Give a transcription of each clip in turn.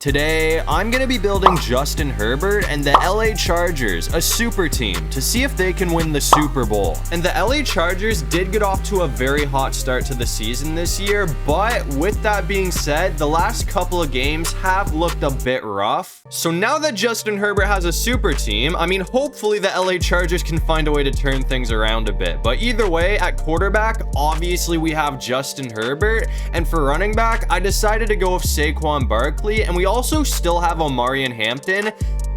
Today, I'm going to be building Justin Herbert and the LA Chargers, a super team, to see if they can win the Super Bowl. And the LA Chargers did get off to a very hot start to the season this year, but with that being said, the last couple of games have looked a bit rough. So now that Justin Herbert has a super team, hopefully the LA Chargers can find a way to turn things around a bit. But either way, at quarterback, obviously we have Justin Herbert, and for running back, I decided to go with Saquon Barkley, and we also still have Omarion Hampton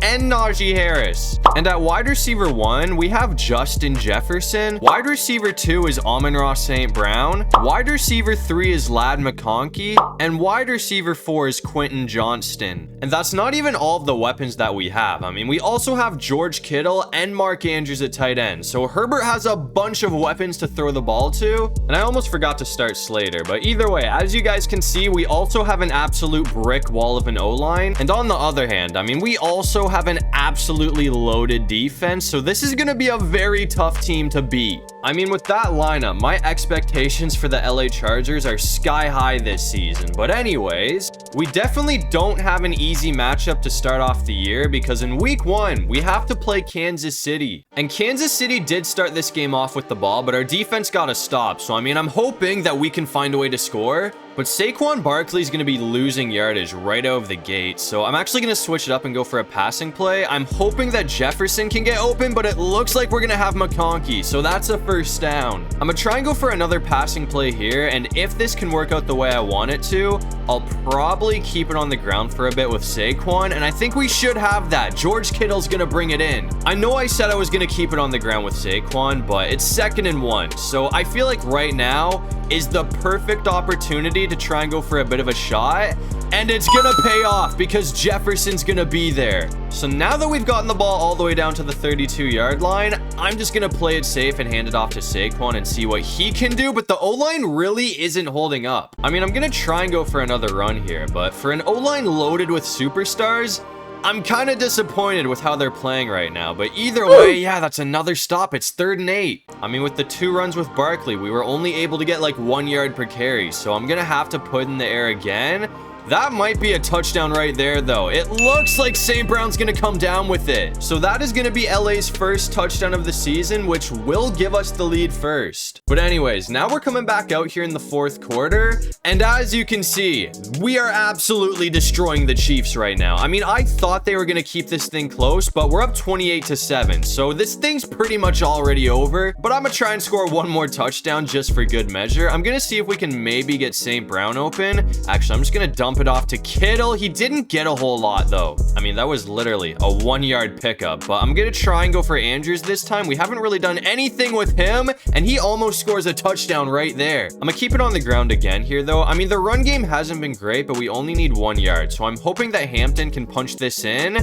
and Najee Harris. And at wide receiver 1, we have Justin Jefferson. Wide receiver 2 is Amon-Ra St. Brown. Wide receiver 3 is Ladd McConkey. And wide receiver 4 is Quentin Johnston. And that's not even all of the weapons that we have. We also have George Kittle and Mark Andrews at tight end. So Herbert has a bunch of weapons to throw the ball to. And I almost forgot to start Slater. But either way, as you guys can see, we also have an absolute brick wall of an O-line. And on the other hand, we also have an absolutely loaded defense, so this is going to be a very tough team to beat. With that lineup, my expectations for the LA Chargers are sky high this season. But anyways, we definitely don't have an easy matchup to start off the year because in week 1, we have to play Kansas City. And Kansas City did start this game off with the ball, but our defense got a stop. So I'm hoping that we can find a way to score. But Saquon Barkley is going to be losing yardage right out of the gate. So I'm actually going to switch it up and go for a passing play. I'm hoping that Jefferson can get open, but it looks like we're going to have McConkey. So that's a first down. I'm going to try and go for another passing play here. And if this can work out the way I want it to, I'll probably keep it on the ground for a bit with Saquon. And I think we should have that. George Kittle's going to bring it in. I know I said I was going to keep it on the ground with Saquon, but it's 2nd and 1. So I feel like right now is the perfect opportunity to try and go for a bit of a shot, and it's gonna pay off because Jefferson's gonna be there. So now that we've gotten the ball all the way down to the 32-yard line, I'm just gonna play it safe and hand it off to Saquon and see what he can do, but the O-line really isn't holding up. I'm gonna try and go for another run here, but for an O-line loaded with superstars, I'm kind of disappointed with how they're playing right now, but either way, yeah, that's another stop. It's 3rd and 8. With the 2 runs with Barkley, we were only able to get like 1 yard per carry, so I'm gonna have to put in the air again. That might be a touchdown right there, though. It looks like St. Brown's going to come down with it. So that is going to be LA's first touchdown of the season, which will give us the lead first. But anyways, now we're coming back out here in the 4th quarter. And as you can see, we are absolutely destroying the Chiefs right now. I thought they were going to keep this thing close, but we're up 28-7. So this thing's pretty much already over. But I'm going to try and score one more touchdown just for good measure. I'm going to see if we can maybe get St. Brown open. Actually, I'm just going to dump it off to Kittle. He didn't get a whole lot though. That was literally a 1 yard pickup, but I'm gonna try and go for Andrews this time. We haven't really done anything with him, and he almost scores a touchdown right there. I'm gonna keep it on the ground again here though. The run game hasn't been great, but we only need 1 yard, so I'm hoping that Hampton can punch this in.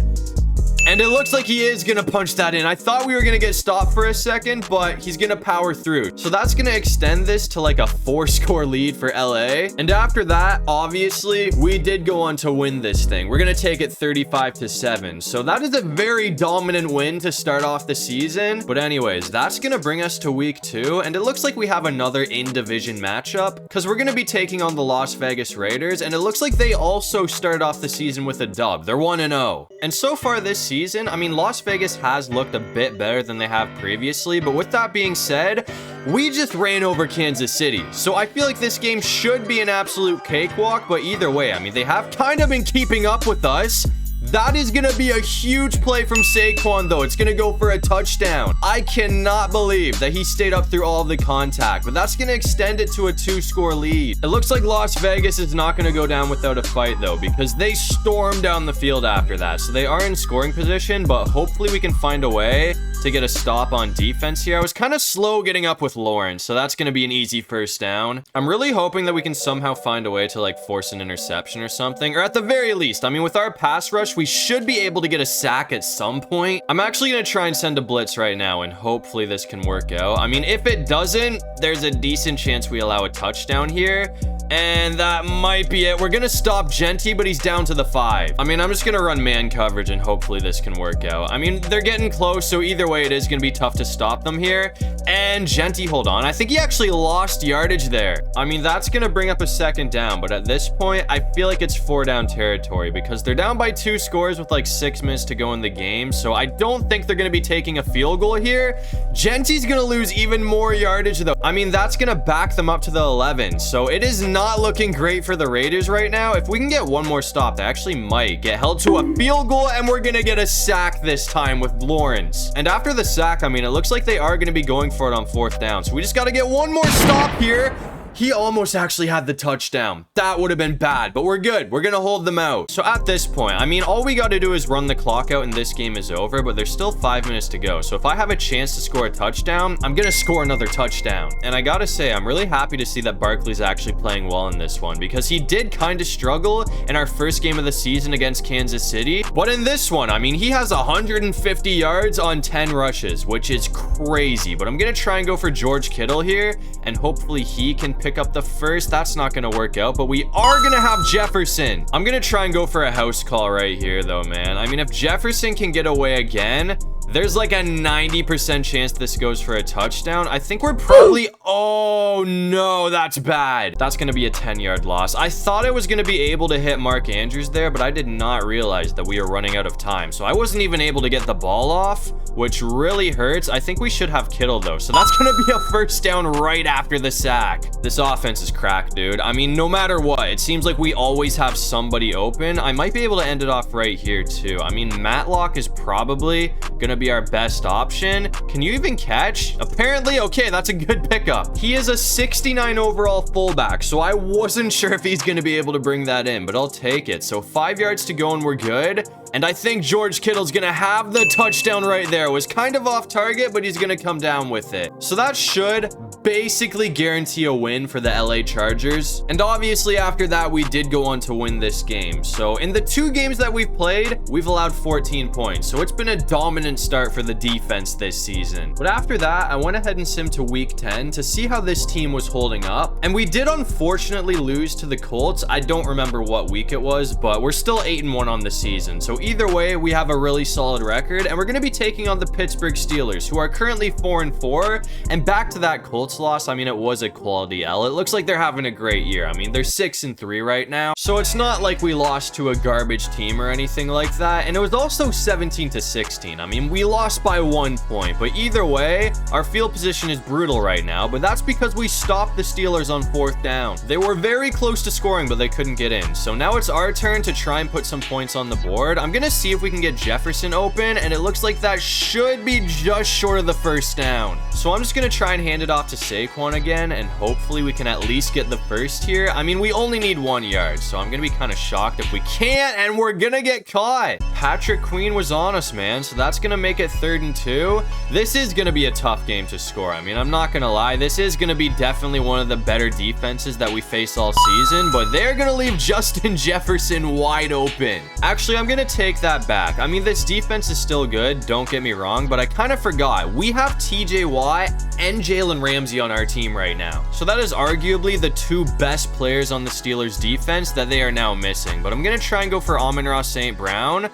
And it looks like he is going to punch that in. I thought we were going to get stopped for a second, but he's going to power through. So that's going to extend this to like a 4-score lead for LA. And after that, obviously, we did go on to win this thing. We're going to take it 35-7. So that is a very dominant win to start off the season. But anyways, that's going to bring us to week 2. And it looks like we have another in-division matchup because we're going to be taking on the Las Vegas Raiders. And it looks like they also started off the season with a dub. They're 1-0. And so far this season, Las Vegas has looked a bit better than they have previously, but with that being said, we just ran over Kansas City. So I feel like this game should be an absolute cakewalk, but either way, they have kind of been keeping up with us. That is going to be a huge play from Saquon, though. It's going to go for a touchdown. I cannot believe that he stayed up through all of the contact, but that's going to extend it to a 2-score lead. It looks like Las Vegas is not going to go down without a fight, though, because they stormed down the field after that. So they are in scoring position, but hopefully we can find a way to get a stop on defense here. I was kind of slow getting up with Lawrence, so that's going to be an easy first down. I'm really hoping that we can somehow find a way to like force an interception or something, or at the very least, with our pass rush, we should be able to get a sack at some point. I'm actually going to try and send a blitz right now, and hopefully this can work out. If it doesn't, there's a decent chance we allow a touchdown here. And that might be it. We're gonna stop Genty, but he's down to the 5. I mean, I'm just gonna run man coverage and hopefully this can work out. I mean, they're getting close, so either way, it is gonna be tough to stop them here. And Genty, hold on. I think he actually lost yardage there. I mean, that's gonna bring up a second down, but at this point, I feel like it's 4 down territory because they're down by 2 scores with like 6 minutes to go in the game. So I don't think they're gonna be taking a field goal here. Genty's gonna lose even more yardage though. I mean, that's gonna back them up to the 11. So it is not looking great for the Raiders right now. If we can get one more stop, they actually might get held to a field goal and we're gonna get a sack this time with Lawrence. And after the sack, I mean, it looks like they are gonna be going for it on 4th down. So we just gotta get one more stop here. He almost actually had the touchdown. That would have been bad, but we're good. We're gonna hold them out. So at this point, I mean, all we got to do is run the clock out and this game is over, but there's still 5 minutes to go. So if I have a chance to score a touchdown, I'm gonna score another touchdown. And I gotta say, I'm really happy to see that Barkley's actually playing well in this one because he did kind of struggle in our first game of the season against Kansas City. But in this one, I mean, he has 150 yards on 10 rushes, which is crazy. But I'm gonna try and go for George Kittle here, and hopefully he can pick up the first. That's not gonna work out, but we are gonna have Jefferson. I'm gonna try and go for a house call right here though, man. I mean, if Jefferson can get away again, there's like a 90% chance this goes for a touchdown. I think we're probably... Oh, no, that's bad. That's going to be a 10-yard loss. I thought I was going to be able to hit Mark Andrews there, but I did not realize that we were running out of time. So I wasn't even able to get the ball off, which really hurts. I think we should have Kittle, though. So that's going to be a first down right after the sack. This offense is cracked, dude. I mean, no matter what, it seems like we always have somebody open. I might be able to end it off right here, too. I mean, Matlock is probably going to be our best option. Can you even catch? Apparently, okay, that's a good pickup. He is a 69 overall fullback, so I wasn't sure if he's going to be able to bring that in, but I'll take it. So 5 yards to go and we're good. And I think George Kittle's going to have the touchdown right there. It was kind of off target, but he's going to come down with it. So that should basically guarantee a win for the LA Chargers. And obviously after that, we did go on to win this game. So in the 2 games that we've played, we've allowed 14 points. So it's been a dominant start for the defense this season. But after that, I went ahead and simmed to week 10 to see how this team was holding up. And we did unfortunately lose to the Colts. I don't remember what week it was, but we're still 8-1 on the season. So either way, we have a really solid record, and we're going to be taking on the Pittsburgh Steelers, who are currently 4-4. And back to that Colts loss, I mean, it was a quality L. It looks like they're having a great year. I mean, they're 6-3 right now, so it's not like we lost to a garbage team or anything like that. And it was also 17-16. I mean, we lost by 1 point, but either way, our field position is brutal right now. But that's because we stopped the Steelers on 4th down. They were very close to scoring, but they couldn't get in. So now it's our turn to try and put some points on the board. I'm gonna see if we can get Jefferson open, and it looks like that should be just short of the first down. So I'm just gonna try and hand it off to Saquon again, and hopefully we can at least get the first here. I mean, we only need 1 yard, so I'm gonna be kind of shocked if we can't, and we're gonna get caught. Patrick Queen was on us, man, so that's gonna make it 3rd and 2. This is gonna be a tough game to score. I mean, I'm not gonna lie, this is gonna be definitely one of the better defenses that we face all season, but they're gonna leave Justin Jefferson wide open. Actually, I'm gonna take that back. I mean, this defense is still good, don't get me wrong, but I kind of forgot. We have TJ Watt and Jalen Ramsey on our team right now. So that is arguably the 2 best players on the Steelers defense that they are now missing. But I'm going to try and go for Amon-Ra St. Brown.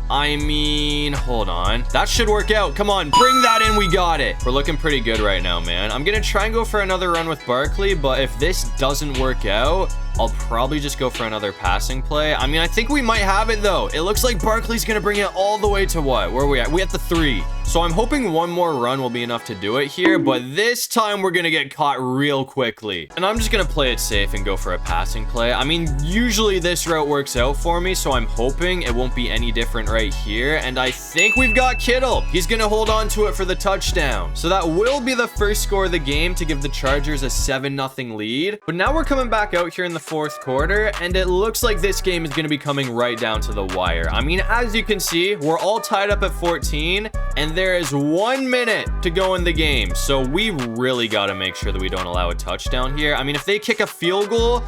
I mean, hold on. That should work out. Come on, bring that in. We got it. We're looking pretty good right now, man. I'm going to try and go for another run with Barkley, but if this doesn't work out, I'll probably just go for another passing play. I mean, I think we might have it, though. It looks like Barkley's going to bring it all the way to what? Where are we at? We at the 3. So I'm hoping one more run will be enough to do it here, but this time we're going to get caught real quickly. And I'm just going to play it safe and go for a passing play. I mean, usually this route works out for me, so I'm hoping it won't be any different right here. And I think we've got Kittle. He's going to hold on to it for the touchdown. So that will be the first score of the game to give the Chargers a 7-0 lead. But now we're coming back out here in the 4th quarter, and it looks like this game is going to be coming right down to the wire. I mean, as you can see, we're all tied up at 14, and there is 1 minute to go in the game. So we really got to make sure that we don't allow a touchdown here. I mean, if they kick a field goal,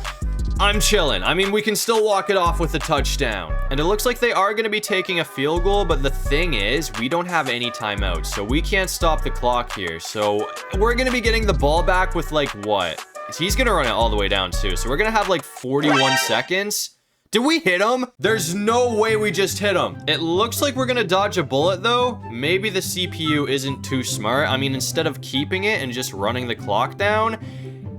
I'm chilling. I mean, we can still walk it off with a touchdown. And it looks like they are going to be taking a field goal, but the thing is, we don't have any timeouts, so we can't stop the clock here. So we're going to be getting the ball back with like, what? He's gonna run it all the way down too. So we're gonna have like 41 seconds. Did we hit him? There's no way we just hit him. It looks like we're gonna dodge a bullet though. Maybe the CPU isn't too smart. I mean, instead of keeping it and just running the clock down,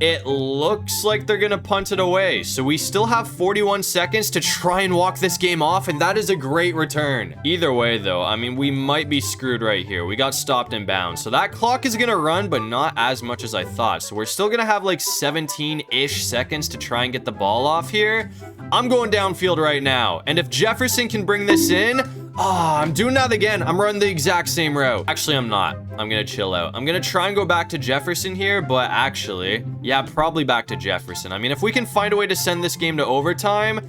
it looks like they're gonna punt it away. So we still have 41 seconds to try and walk this game off, and that is a great return. Either way though, I mean, we might be screwed right here. We got stopped in bounds. So that clock is gonna run, but not as much as I thought. So we're still gonna have like 17-ish seconds to try and get the ball off here. I'm going downfield right now. And if Jefferson can bring this in, I'm doing that again. I'm running the exact same route. Actually, I'm not. I'm gonna chill out. I'm gonna try and go back to Jefferson here, but actually, yeah, probably back to Jefferson. I mean, if we can find a way to send this game to overtime,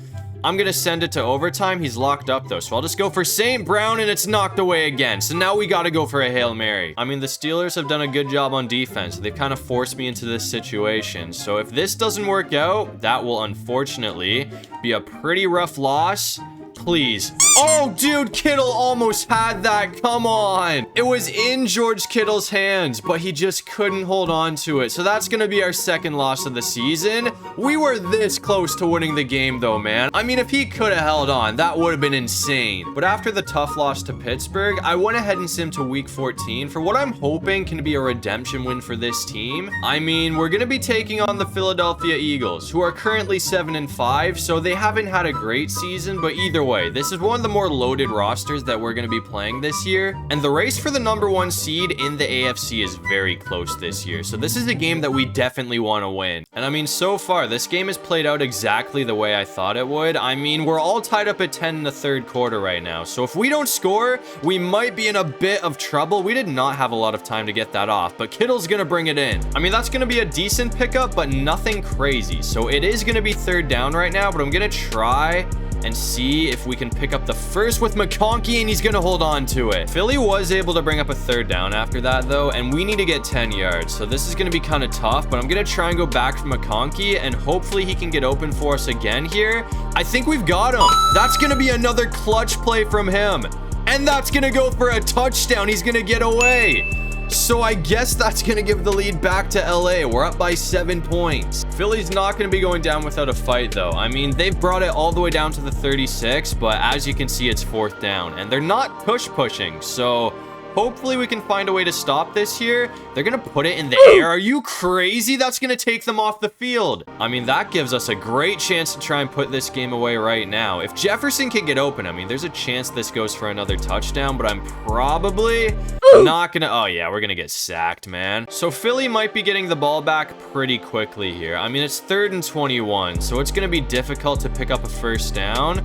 I'm gonna send it to overtime. He's locked up though, so I'll just go for St. Brown, and it's knocked away again. So now we gotta go for a Hail Mary. I mean, the Steelers have done a good job on defense. They've kind of forced me into this situation. So if this doesn't work out, that will unfortunately be a pretty rough loss. Please. Oh, dude, Kittle almost had that. Come on. It was in George Kittle's hands, but he just couldn't hold on to it. So that's going to be our second loss of the season. We were this close to winning the game, though, man. I mean, if he could have held on, that would have been insane. But after the tough loss to Pittsburgh, I went ahead and simmed to week 14 for what I'm hoping can be a redemption win for this team. I mean, we're going to be taking on the Philadelphia Eagles, who are currently 7-5, so they haven't had a great season, but either way, this is one of the more loaded rosters that we're going to be playing this year, and the race for the #1 seed in the AFC is very close this year, so this is a game that we definitely want to win. And I mean, so far this game has played out exactly the way I thought it would. I mean, we're all tied up at 10 in the third quarter right now, so if we don't score, we might be in a bit of trouble. We did not have a lot of time to get that off, but Kittle's gonna bring it in. I mean, that's gonna be a decent pickup, but nothing crazy, so it is gonna be third down right now, but I'm gonna try and see if we can pick up the first with McConkey, and he's gonna hold on to it. Philly was able to bring up a third down after that though, and we need to get 10 yards, so this is gonna be kind of tough, but I'm gonna try and go back to McConkey, and hopefully he can get open for us again here. I think we've got him. That's gonna be another clutch play from him, and that's gonna go for a touchdown. He's gonna get away. So I guess that's going to give the lead back to LA. We're up by 7 points. Philly's not going to be going down without a fight, though. I mean, they've brought it all the way down to the 36, but as you can see, it's fourth down. And they're not pushing, so hopefully we can find a way to stop this here. They're going to put it in the air. Are you crazy? That's going to take them off the field. I mean, that gives us a great chance to try and put this game away right now. If Jefferson can get open, I mean, there's a chance this goes for another touchdown, but I'm probably not going to... Oh, yeah, we're going to get sacked, man. So Philly might be getting the ball back pretty quickly here. I mean, it's 3rd and 21, so it's going to be difficult to pick up a first down.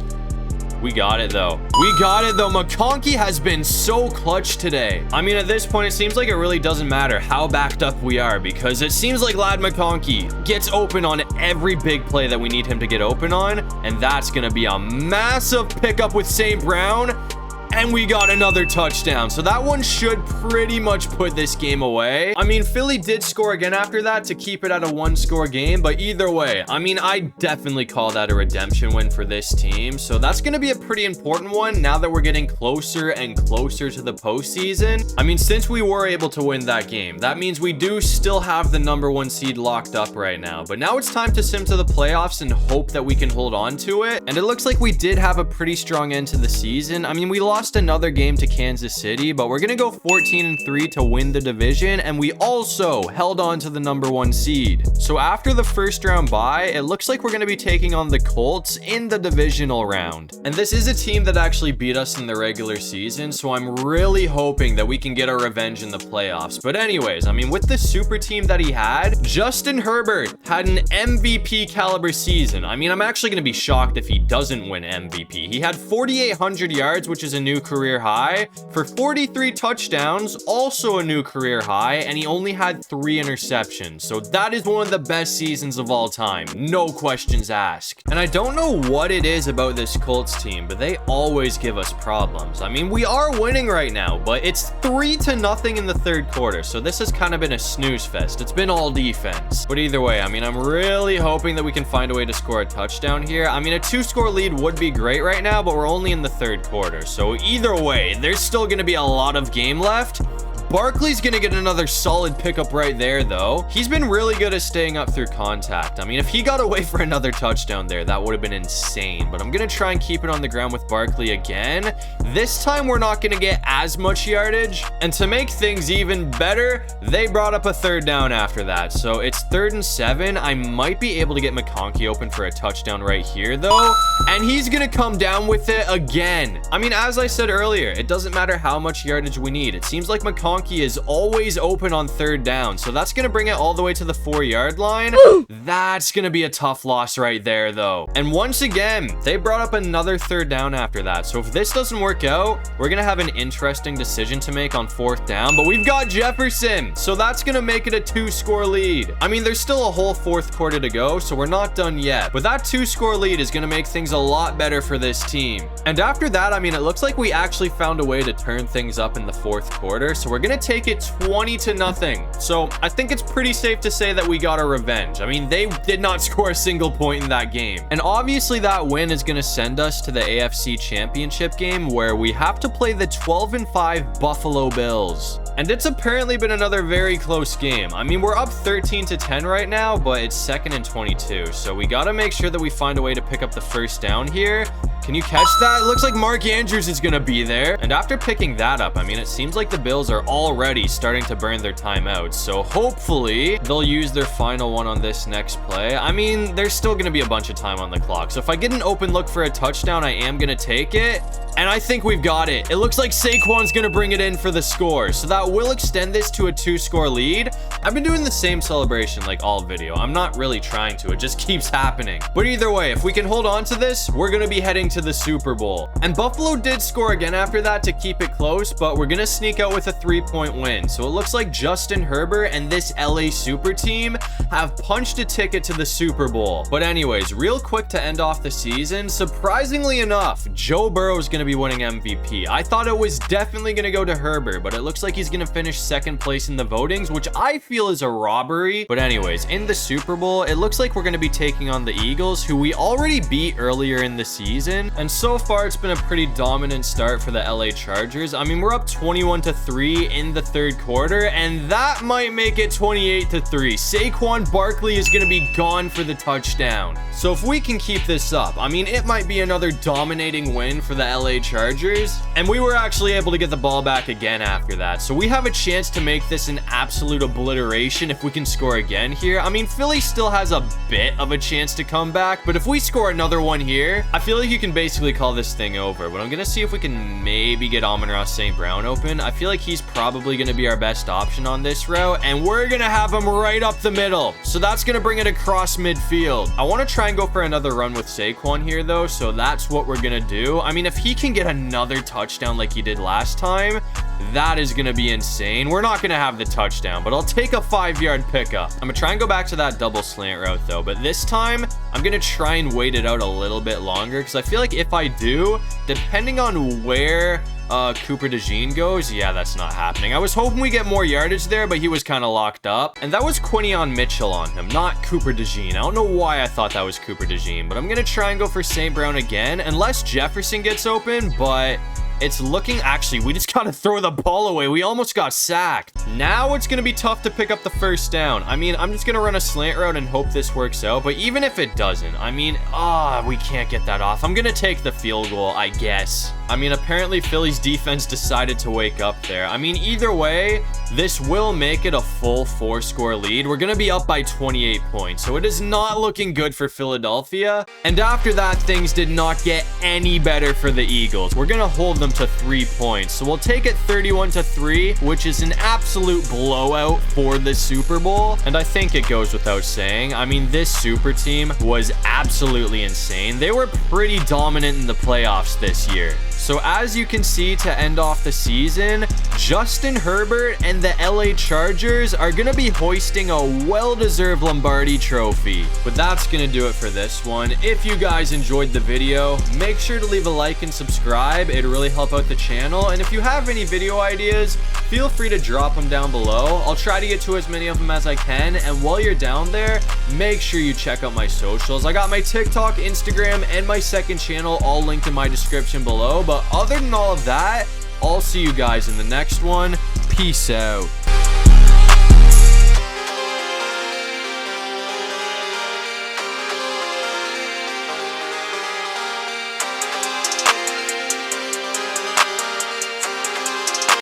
We got it, though. We got it, though. McConkey has been so clutch today. I mean, at this point, it seems like it really doesn't matter how backed up we are, because it seems like Lad McConkey gets open on every big play that we need him to get open on, and that's going to be a massive pickup with St. Brown. And we got another touchdown. So that one should pretty much put this game away. I mean, Philly did score again after that to keep it at a 1-score game. But either way, I mean, I definitely call that a redemption win for this team. So that's going to be a pretty important one now that we're getting closer and closer to the postseason. I mean, since we were able to win that game, that means we do still have the #1 seed locked up right now. But now it's time to sim to the playoffs and hope that we can hold on to it. And it looks like we did have a pretty strong end to the season. I mean, we lost another game to Kansas City, but we're gonna go 14-3 to win the division, and we also held on to the #1 seed. So after the first round bye, it looks like we're gonna be taking on the Colts in the divisional round. And this is a team that actually beat us in the regular season, so I'm really hoping that we can get our revenge in the playoffs. But anyways, I mean, with the super team that he had, Justin Herbert had an MVP caliber season. I mean, I'm actually gonna be shocked if he doesn't win MVP. He had 4,800 yards, which is a new career high, for 43 touchdowns, also a new career high, and he only had 3 interceptions. So that is one of the best seasons of all time, no questions asked. And I don't know what it is about this Colts team, but they always give us problems. I mean, we are winning right now, but it's 3-0 in the third quarter, so this has kind of been a snooze fest. It's been all defense. But either way, I mean, I'm really hoping that we can find a way to score a touchdown here. I mean, a 2-score lead would be great right now, but we're only in the third quarter, so either way, there's still going to be a lot of game left, Barkley's gonna get another solid pickup right there, though. He's been really good at staying up through contact. I mean, if he got away for another touchdown there, that would have been insane. But I'm gonna try and keep it on the ground with Barkley again. This time, we're not gonna get as much yardage. And to make things even better, they brought up a third down after that. So it's 3rd and 7. I might be able to get McConkey open for a touchdown right here, though. And he's gonna come down with it again. I mean, as I said earlier, it doesn't matter how much yardage we need. It seems like McConkey is always open on 3rd down. So that's gonna bring it all the way to the 4-yard line. That's gonna be a tough loss right there, though. And once again, they brought up another 3rd down after that. So if this doesn't work out, we're gonna have an interesting decision to make on 4th down. But we've got Jefferson, so that's gonna make it a 2-score lead. I mean, there's still a whole 4th quarter to go, so we're not done yet. But that 2-score lead is gonna make things a lot better for this team. And after that, I mean, it looks like we actually found a way to turn things up in the 4th quarter. So we're gonna take it 20-0. So I think it's pretty safe to say that we got our revenge. I mean, they did not score a single point in that game. And obviously that win is gonna send us to the AFC Championship game, where we have to play the 12-5 Buffalo Bills. And it's apparently been another very close game. I mean, we're up 13-10 right now, but it's 2nd and 22. So we got to make sure that we find a way to pick up the 1st down here. Can you catch that? It looks like Mark Andrews is going to be there. And after picking that up, I mean, it seems like the Bills are already starting to burn their timeouts. So hopefully they'll use their final one on this next play. I mean, there's still going to be a bunch of time on the clock. So if I get an open look for a touchdown, I am going to take it. And I think we've got it. It looks like Saquon's going to bring it in for the score. So that will extend this to a 2-score lead. I've been doing the same celebration like all video. I'm not really trying to. It just keeps happening. But either way, if we can hold on to this, we're going to be heading to the Super Bowl. And Buffalo did score again after that to keep it close, but we're going to sneak out with a 3-point win. So it looks like Justin Herbert and this LA Super team have punched a ticket to the Super Bowl. But anyways, real quick to end off the season, surprisingly enough, Joe Burrow is going to be winning MVP. I thought it was definitely going to go to Herbert, but it looks like he's going to finish 2nd place in the votings, which I feel is a robbery. But anyways, in the Super Bowl, it looks like we're going to be taking on the Eagles, who we already beat earlier in the season. And so far, it's been a pretty dominant start for the LA Chargers. I mean, we're up 21-3 in the 3rd quarter, and that might make it 28-3. Saquon Barkley is going to be gone for the touchdown. So if we can keep this up, I mean, it might be another dominating win for the LA Chargers. And we were actually able to get the ball back again after that. So we have a chance to make this an absolute obliteration if we can score again here. I mean, Philly still has a bit of a chance to come back, but if we score another one here, I feel like you can basically call this thing over. But I'm going to see if we can maybe get Amon-Ra St. Brown open. I feel like he's probably going to be our best option on this route, and we're going to have him right up the middle. So that's going to bring it across midfield. I want to try and go for another run with Saquon here, though, so that's what we're going to do. I mean, if he can get another touchdown like he did last time, that is going to be insane. We're not going to have the touchdown, but I'll take a 5-yard pickup. I'm going to try and go back to that double slant route, though, but this time I'm going to try and wait it out a little bit longer, because I feel like if I do, depending on where Cooper DeJean goes, yeah, that's not happening. I was hoping we get more yardage there, but he was kind of locked up. And that was Quinion Mitchell on him, not Cooper DeJean. I don't know why I thought that was Cooper DeJean, but I'm going to try and go for St. Brown again, unless Jefferson gets open, but it's looking, actually, we just gotta throw the ball away. We almost got sacked. Now it's gonna be tough to pick up the 1st down. I mean, I'm just gonna run a slant route and hope this works out. But even if it doesn't, I mean, we can't get that off. I'm gonna take the field goal, I guess. I mean, apparently Philly's defense decided to wake up there. I mean, either way, this will make it a full 4-score lead. We're gonna be up by 28 points, so it is not looking good for Philadelphia. And after that, things did not get any better for the Eagles. We're gonna hold them to 3 points, so we'll take it 31-3, which is an absolute blowout for the Super Bowl. And I think it goes without saying, I mean, this super team was absolutely insane. They were pretty dominant in the playoffs this year. So as you can see, to end off the season, Justin Herbert and the LA Chargers are going to be hoisting a well-deserved Lombardi trophy. But that's going to do it for this one. If you guys enjoyed the video, make sure to leave a like and subscribe. It'd really help out the channel. And if you have any video ideas, feel free to drop them down below. I'll try to get to as many of them as I can. And while you're down there, make sure you check out my socials. I got my TikTok, Instagram, and my second channel all linked in my description below. But other than all of that, I'll see you guys in the next one. Peace out.